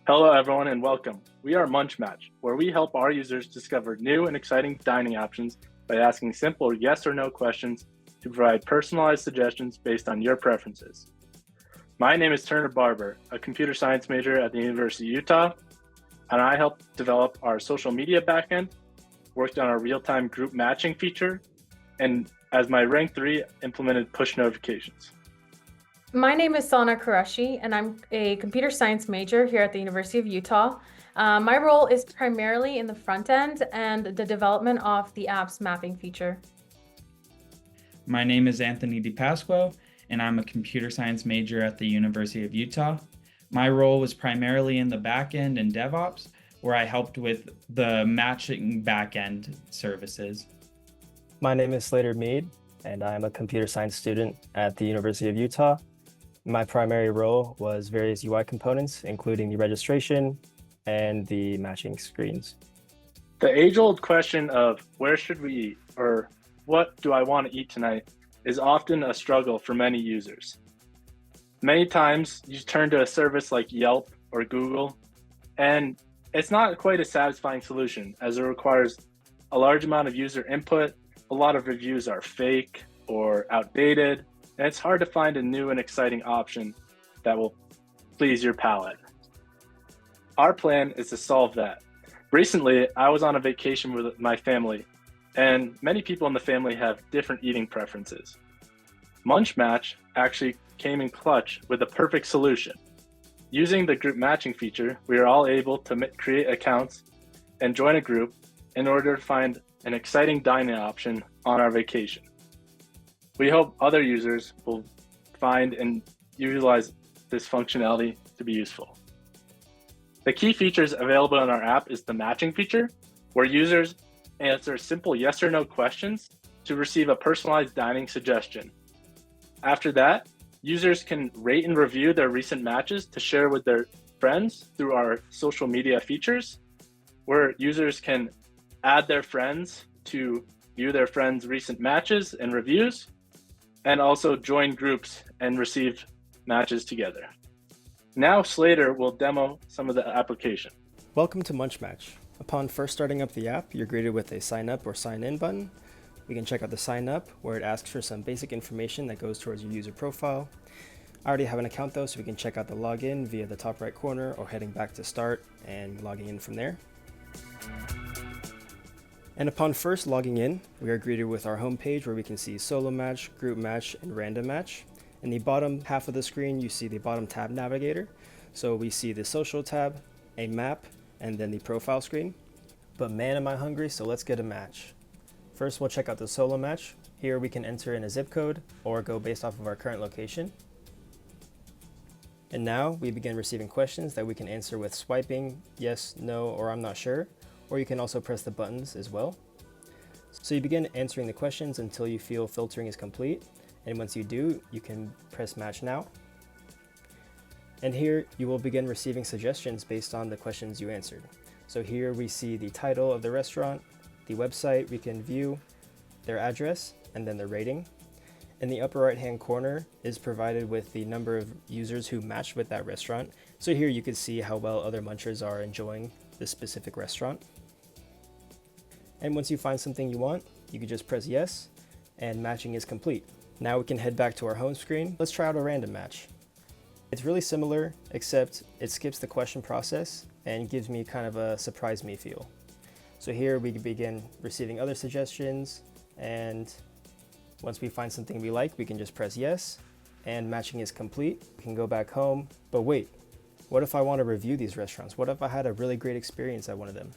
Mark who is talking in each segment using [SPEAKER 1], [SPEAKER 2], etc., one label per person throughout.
[SPEAKER 1] Hello, everyone, and welcome. We are MunchMatch, where we help our users discover new and exciting dining options by asking simple yes or no questions to provide personalized suggestions based on your preferences. My name is Turner Barber, a computer science major at the University of Utah, and I helped develop our social media backend, worked on our real-time group matching feature, and as my rank 3, implemented push notifications.
[SPEAKER 2] My name is Sana Qureshi, and I'm a computer science major here at the University of Utah. My role is primarily in the front end and the development of the app's mapping feature.
[SPEAKER 3] My name is Anthony DiPasquo, and I'm a computer science major at the University of Utah. My role was primarily in the backend and DevOps, where I helped with the matching backend services.
[SPEAKER 4] My name is Slater Mead, and I'm a computer science student at the University of Utah. My primary role was various UI components, including the registration and the matching screens.
[SPEAKER 1] The age-old question of where should we eat or what do I want to eat tonight is often a struggle for many users. Many times you turn to a service like Yelp or Google, and it's not quite a satisfying solution as it requires a large amount of user input. A lot of reviews are fake or outdated, and it's hard to find a new and exciting option that will please your palate. Our plan is to solve that. Recently, I was on a vacation with my family, and many people in the family have different eating preferences. MunchMatch actually came in clutch with the perfect solution. Using the group matching feature, we are all able to create accounts and join a group in order to find an exciting dining option on our vacation. We hope other users will find and utilize this functionality to be useful. The key features available in our app is the matching feature, where users answer simple yes or no questions to receive a personalized dining suggestion. After that, users can rate and review their recent matches to share with their friends through our social media features, where users can add their friends to view their friends' recent matches and reviews, and also join groups and receive matches together. Now Slater will demo some of the application.
[SPEAKER 4] Welcome to MunchMatch. Upon first starting up the app, you're greeted with a sign up or sign in button. We can check out the sign up, where it asks for some basic information that goes towards your user profile. I already have an account though, so we can check out the login via the top right corner or heading back to start and logging in from there. And upon first logging in, we are greeted with our home page where we can see solo match, group match, and random match. In the bottom half of the screen, you see the bottom tab navigator. So we see the social tab, a map, and then the profile screen. But man, am I hungry, so let's get a match. First, we'll check out the solo match. Here we can enter in a zip code or go based off of our current location. And now we begin receiving questions that we can answer with swiping, yes, no, or I'm not sure. Or you can also press the buttons as well. So you begin answering the questions until you feel filtering is complete. And once you do, you can press match now. And here you will begin receiving suggestions based on the questions you answered. So here we see the title of the restaurant, the website we can view, their address, and then the rating. In the upper right hand corner is provided with the number of users who matched with that restaurant. So here you can see how well other munchers are enjoying this specific restaurant. And once you find something you want, you can just press yes, and matching is complete. Now we can head back to our home screen. Let's try out a random match. It's really similar, except it skips the question process and gives me kind of a surprise me feel. So here we begin receiving other suggestions, and once we find something we like, we can just press yes, and matching is complete. We can go back home, but wait, what if I want to review these restaurants? What if I had a really great experience at one of them?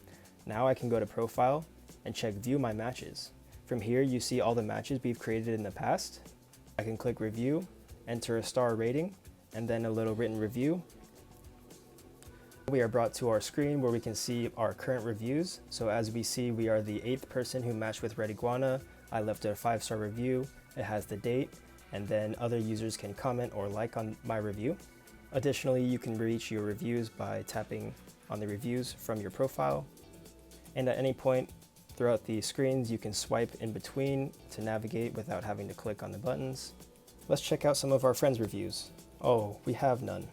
[SPEAKER 4] Now I can go to profile and check view my matches. From here, you see all the matches we've created in the past. I can click review, enter a star rating, and then a little written review. We are brought to our screen where we can see our current reviews. So as we see, we are the 8th person who matched with Red Iguana. I left a 5-star review. It has the date, and then other users can comment or like on my review. Additionally, you can reach your reviews by tapping on the reviews from your profile. And at any point throughout the screens, you can swipe in between to navigate without having to click on the buttons. Let's check out some of our friends' reviews. Oh, we have none.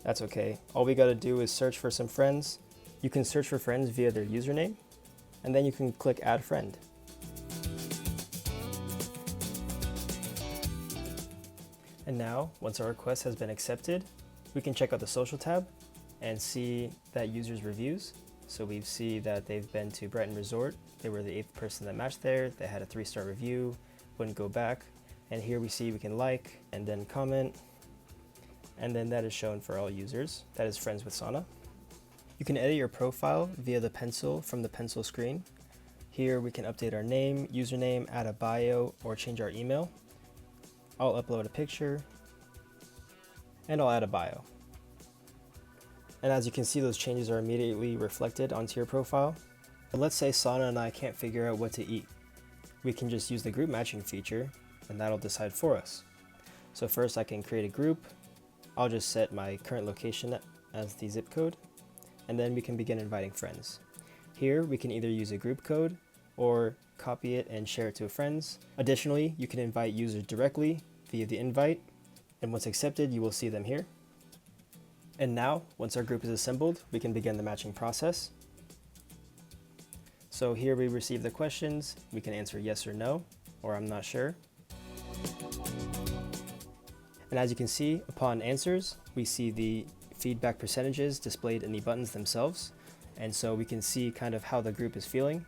[SPEAKER 4] That's okay. All we gotta do is search for some friends. You can search for friends via their username, and then you can click Add Friend. And now, once our request has been accepted, we can check out the social tab and see that user's reviews. So we see that they've been to Brighton Resort. They were the 8th person that matched there. They had a 3-star review, wouldn't go back. And here we see we can like and then comment. And then that is shown for all users. That is friends with Sana. You can edit your profile via the pencil from the pencil screen. Here we can update our name, username, add a bio, or change our email. I'll upload a picture and I'll add a bio. And as you can see, those changes are immediately reflected onto your profile. But let's say Sana and I can't figure out what to eat. We can just use the group matching feature and that'll decide for us. So first I can create a group. I'll just set my current location as the zip code, and then we can begin inviting friends. Here we can either use a group code or copy it and share it to friends. Additionally, you can invite users directly via the invite, and once accepted, you will see them here. And now, once our group is assembled, we can begin the matching process. So here we receive the questions. We can answer yes or no, or I'm not sure. And as you can see, upon answers, we see the feedback percentages displayed in the buttons themselves. And so we can see kind of how the group is feeling.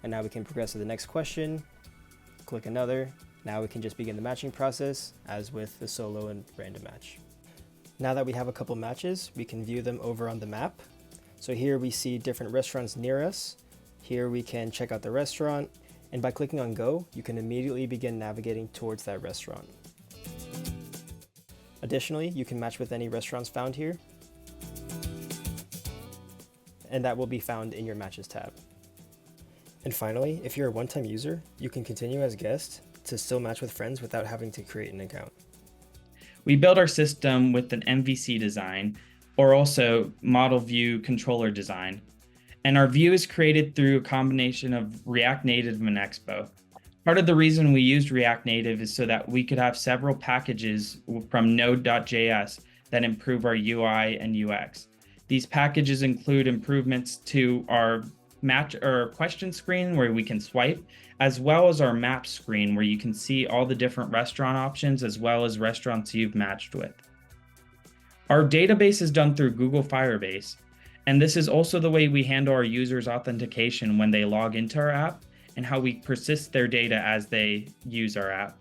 [SPEAKER 4] And now we can progress to the next question, click another. Now we can just begin the matching process as with the solo and random match. Now that we have a couple matches, we can view them over on the map. So here we see different restaurants near us. Here we can check out the restaurant, and by clicking on go, you can immediately begin navigating towards that restaurant. Additionally, you can match with any restaurants found here, and that will be found in your matches tab. And finally, if you're a one-time user, you can continue as guest to still match with friends without having to create an account.
[SPEAKER 3] We build our system with an MVC design, or also model view controller design. And our view is created through a combination of React Native and Expo. Part of the reason we used React Native is so that we could have several packages from Node.js that improve our UI and UX. These packages include improvements to our match or question screen where we can swipe, as well as our map screen where you can see all the different restaurant options as well as restaurants you've matched with. Our database is done through Google Firebase, and this is also the way we handle our users' authentication when they log into our app and how we persist their data as they use our app.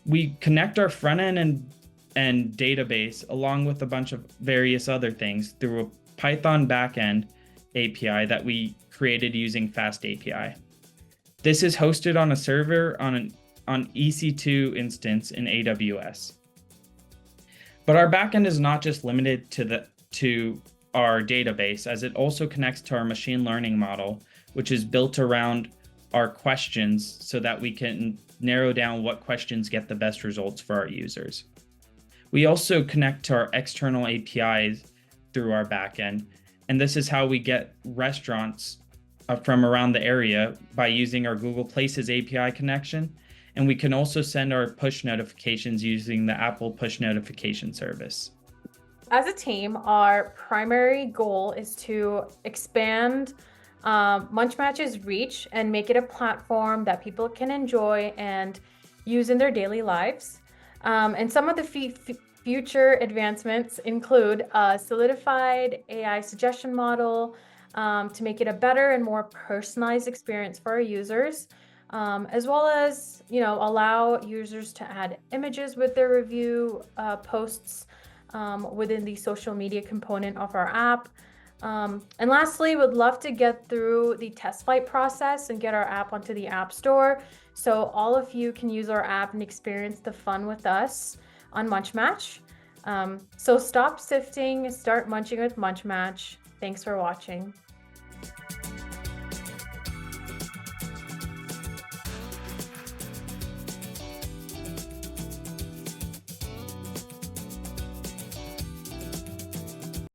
[SPEAKER 3] We connect our front end and database along with a bunch of various other things through a Python backend API that we created using Fast API. This is hosted on a server on EC2 instance in AWS. But our backend is not just limited to our database, as it also connects to our machine learning model, which is built around our questions so that we can narrow down what questions get the best results for our users. We also connect to our external APIs through our backend, and this is how we get restaurants from around the area by using our Google Places API connection. And we can also send our push notifications using the Apple push notification service.
[SPEAKER 2] As a team, our primary goal is to expand MunchMatch's reach and make it a platform that people can enjoy and use in their daily lives. And some of the future advancements include a solidified AI suggestion model to make it a better and more personalized experience for our users, as well as, allow users to add images with their review posts within the social media component of our app. And lastly, would love to get through the test flight process and get our app onto the App Store, so all of you can use our app and experience the fun with us on MunchMatch. So stop sifting, start munching with MunchMatch. Thanks for watching.